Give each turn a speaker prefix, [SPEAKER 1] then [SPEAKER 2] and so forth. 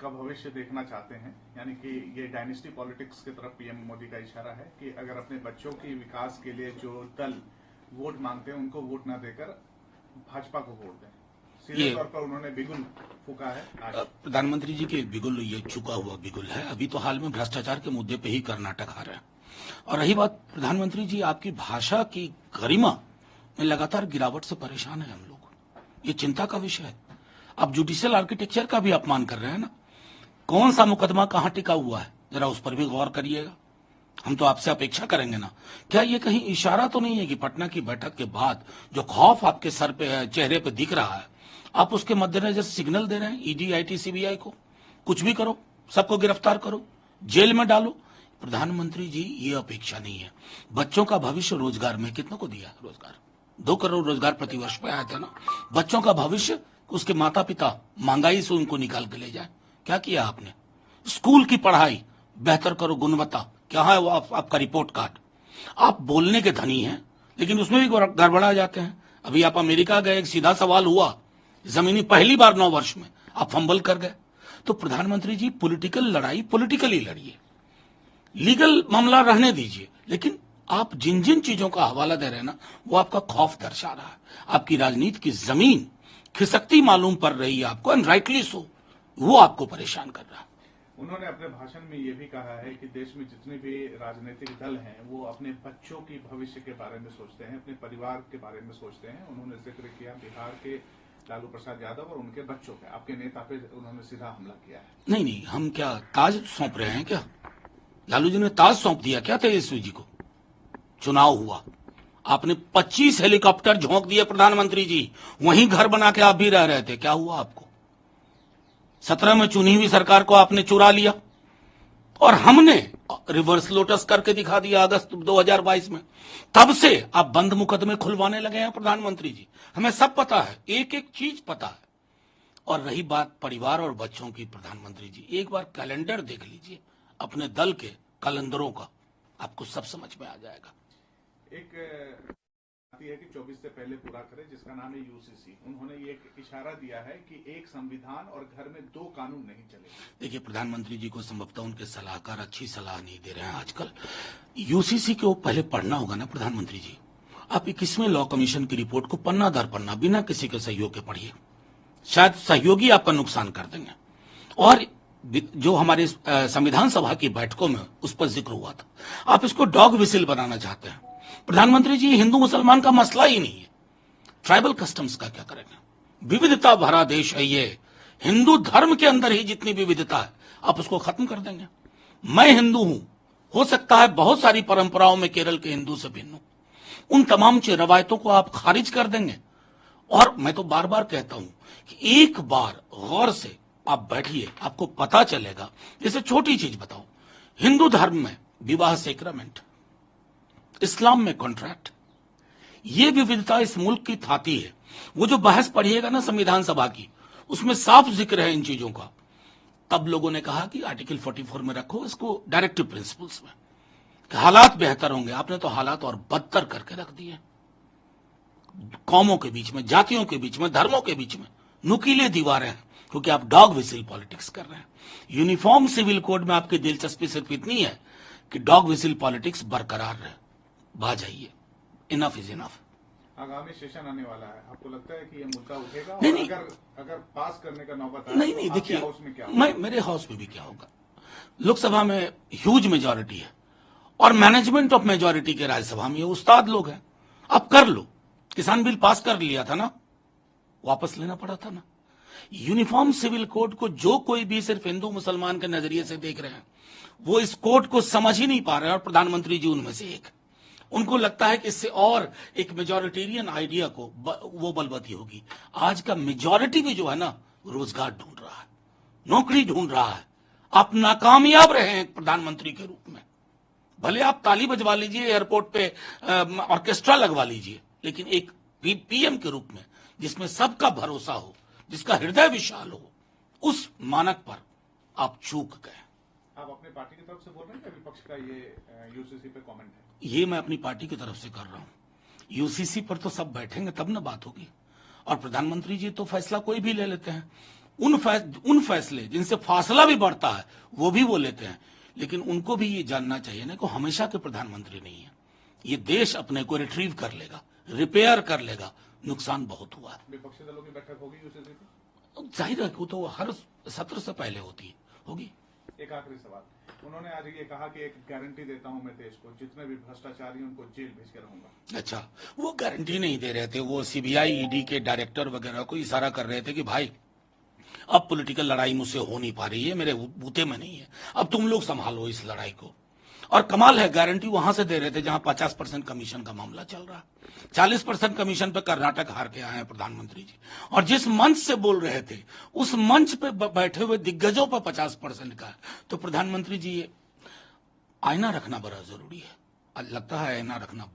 [SPEAKER 1] का भविष्य देखना चाहते हैं, यानी कि ये डायनेस्टी पॉलिटिक्स की तरफ पीएम मोदी का इशारा है कि अगर अपने बच्चों की विकास के लिए जो दल वोट मांगते हैं उनको वोट न देकर भाजपा को वोट दें। सीधे तौर पर उन्होंने बिगुल फूका है। आज
[SPEAKER 2] प्रधानमंत्री जी के बिगुल, ये चुका हुआ बिगुल है। अभी तो हाल में भ्रष्टाचार के मुद्दे पे ही कर्नाटक हारा है। और रही बात प्रधानमंत्री जी, आपकी भाषा की गरिमा में लगातार गिरावट से परेशान है हम लोग। ये चिंता का विषय है। आप जुडिशियल आर्किटेक्चर का भी अपमान कर रहे हैं ना। कौन सा मुकदमा कहां टिका हुआ है, जरा उस पर भी गौर करिएगा। हम तो आपसे अपेक्षा करेंगे ना। क्या ये कहीं इशारा तो नहीं है कि पटना की बैठक के बाद जो खौफ आपके सर पे है, चेहरे पे दिख रहा है, आप उसके मद्देनजर सिग्नल दे रहे हैं ईडी, आईटी, सीबीआई को कुछ भी करो, सबको गिरफ्तार करो, जेल में डालो। प्रधानमंत्री जी, ये अपेक्षा नहीं है। बच्चों का भविष्य रोजगार में कितनों को दिया रोजगार? 2 करोड़ रोजगार प्रतिवर्ष पे आया था ना। बच्चों का भविष्य, उसके माता पिता महंगाई से उनको निकाल के ले जाए, क्या किया आपने? स्कूल की पढ़ाई बेहतर करो, गुणवत्ता, क्या है वो आपका रिपोर्ट कार्ड? आप बोलने के धनी हैं, लेकिन उसमें भी गड़बड़ा जाते हैं। अभी आप अमेरिका गए, एक सीधा सवाल हुआ जमीनी, पहली बार 9 वर्ष में आप फंबल कर गए। तो प्रधानमंत्री जी, पॉलिटिकल लड़ाई पॉलिटिकली लड़िए, लीगल मामला रहने दीजिए, लेकिन आप जिन जिन चीजों का हवाला दे रहे हैं ना, वो आपका खौफ दर्शा रहा है। आपकी राजनीति की जमीन खिसकती मालूम पड़ रही है आपको, एंड राइटली सो। वो आपको परेशान कर रहा है।
[SPEAKER 1] उन्होंने अपने भाषण में ये भी कहा है कि देश में जितने भी राजनीतिक दल हैं वो अपने बच्चों की भविष्य के बारे में सोचते हैं, अपने परिवार के बारे में सोचते हैं। उन्होंने जिक्र किया बिहार के लालू प्रसाद यादव और उनके बच्चों पे, आपके नेता पे उन्होंने सीधा हमला किया है।
[SPEAKER 2] नहीं, हम क्या ताज सौंप रहे हैं क्या? लालू जी ने ताज सौंप दिया क्या तेजस्वी जी को? चुनाव हुआ, आपने 25 हेलीकॉप्टर झोंक दिए प्रधानमंत्री जी, वहीं घर बना के आप भी रह रहे थे, क्या हुआ आपको? 17 में चुनी हुई सरकार को आपने चुरा लिया और हमने रिवर्स लोटस करके दिखा दिया अगस्त 2022 में। तब से आप बंद मुकदमे खुलवाने लगे हैं प्रधानमंत्री जी। हमें सब पता है, एक एक चीज पता है। और रही बात परिवार और बच्चों की, प्रधानमंत्री जी एक बार कैलेंडर देख लीजिए अपने दल के कैलेंडरों का, आपको सब समझ में आ जाएगा।
[SPEAKER 1] एक है कि 24 से पहले पूरा करें, जिसका नाम है यूसीसी। उन्होंने ये एक इशारा दिया है कि एक संविधान और घर में 2 कानून नहीं चलेंगे।
[SPEAKER 2] देखिए, प्रधानमंत्री जी को संभवतः उनके सलाहकार अच्छी सलाह नहीं दे रहे हैं आजकल। यूसीसी को पहले पढ़ना होगा ना प्रधानमंत्री जी। आप 21वें लॉ कमीशन की रिपोर्ट को पन्ना दर पन्ना बिना किसी के सहयोग के पढ़िए, शायद सहयोगी आपका नुकसान कर देंगे। और जो हमारे संविधान सभा की बैठकों में उस पर जिक्र हुआ था, आप इसको डॉग विसिल बनाना चाहते हैं। प्रधानमंत्री जी, हिंदू मुसलमान का मसला ही नहीं है। ट्राइबल कस्टम्स का क्या करेंगे? विविधता भरा देश है ये। हिंदू धर्म के अंदर ही जितनी विविधता है, आप उसको खत्म कर देंगे। मैं हिंदू हूं, हो सकता है बहुत सारी परंपराओं में केरल के हिंदू से भिन्न हूं, उन तमाम रवायतों को आप खारिज कर देंगे। और मैं तो बार बार कहता हूं कि एक बार गौर से आप बैठिए, आपको पता चलेगा। जैसे छोटी चीज बताओ, हिंदू धर्म में विवाह सेक्रेमेंट, इस्लाम में कॉन्ट्रैक्ट, ये विविधता इस मुल्क की थाती है। वो जो बहस पढ़िएगा ना संविधान सभा की, उसमें साफ जिक्र है इन चीजों का। तब लोगों ने कहा कि आर्टिकल 44 में रखो इसको, डायरेक्टिव प्रिंसिपल्स में, कि हालात बेहतर होंगे। आपने तो हालात और बदतर करके रख दिए। कौमों के बीच में, जातियों के बीच में, धर्मों के बीच में नुकीले दीवारें हैं, क्योंकि आप डॉग विसिल पॉलिटिक्स कर रहे हैं। यूनिफॉर्म सिविल कोड में आपकी दिलचस्पी सिर्फ इतनी है कि डॉग विसिल पॉलिटिक्स बरकरार रहे। बात जाइए, इनफ इज इनफ।
[SPEAKER 1] आगामी सेशन आने वाला है, आपको लगता है कि ये मुद्दा उठेगा?
[SPEAKER 2] नहीं,
[SPEAKER 1] अगर पास करने का नौबत आए,
[SPEAKER 2] नहीं, देखिए,
[SPEAKER 1] हाउस में क्या होगा?
[SPEAKER 2] मेरे हाउस में भी क्या होगा? लोकसभा में ह्यूज मेजोरिटी है और मैनेजमेंट ऑफ मेजोरिटी के राज्यसभा में उस्ताद लोग हैं। आप कर लो, किसान बिल पास कर लिया था ना, वापस लेना पड़ा था ना। यूनिफॉर्म सिविल कोड को जो कोई भी सिर्फ हिंदू मुसलमान के नजरिए से देख रहे हैं, वो इस कोड को समझ ही नहीं पा रहे हैं। और प्रधानमंत्री जी उनमें से एक, उनको लगता है कि इससे और एक मेजोरिटेरियन आइडिया को वो बलवती होगी। आज का मेजोरिटी भी जो है ना, रोजगार ढूंढ रहा है, नौकरी ढूंढ रहा है। आप नाकामयाब रहे हैं प्रधानमंत्री के रूप में। भले आप ताली बजवा लीजिए, एयरपोर्ट पे ऑर्केस्ट्रा लगवा लीजिए, लेकिन एक पीएम के रूप में जिसमें सबका भरोसा हो, जिसका हृदय विशाल हो, उस मानक पर आप चूक गए।
[SPEAKER 1] आप अपने पार्टी की तरफ से बोल रहे हैं कि विपक्ष का ये यूसीसी पे कमेंट है?
[SPEAKER 2] ये मैं अपनी पार्टी की तरफ से कर रहा हूं। यूसीसी पर तो सब बैठेंगे तब ना बात होगी। और प्रधानमंत्री जी तो फैसला कोई भी ले लेते हैं। उन फैसले जिनसे फासला भी बढ़ता है वो भी वो लेते हैं। लेकिन उनको भी ये जानना चाहिए ना कि हमेशा के प्रधानमंत्री नहीं है। ये देश अपने को रिट्रीव कर लेगा, रिपेयर कर लेगा। नुकसान बहुत हुआ है।
[SPEAKER 1] विपक्षी दलों की बैठक होगी यूसीसी की?
[SPEAKER 2] जाहिर है कि वो तो हर सत्र से पहले होगी।
[SPEAKER 1] एक आखिरी सवाल, उन्होंने आज ये कहा कि एक गारंटी देता हूं मैं देश को, जितने भी भ्रष्टाचारी उनको जेल भेज के रहूंगा।
[SPEAKER 2] अच्छा, वो गारंटी नहीं दे रहे थे, वो सीबीआई ईडी के डायरेक्टर वगैरह को इशारा कर रहे थे कि भाई अब पॉलिटिकल लड़ाई मुझसे हो नहीं पा रही है, मेरे बूते में नहीं है, अब तुम लोग संभालो इस लड़ाई को। और कमाल है, गारंटी वहां से दे रहे थे जहां 50% कमीशन का मामला चल रहा है। 40% कमीशन पे कर्नाटक हार के आए हैं प्रधानमंत्री जी। और जिस मंच से बोल रहे थे उस मंच पे बैठे हुए दिग्गजों पर 50% का है। तो प्रधानमंत्री जी, आईना रखना बड़ा जरूरी है। लगता है आईना रखना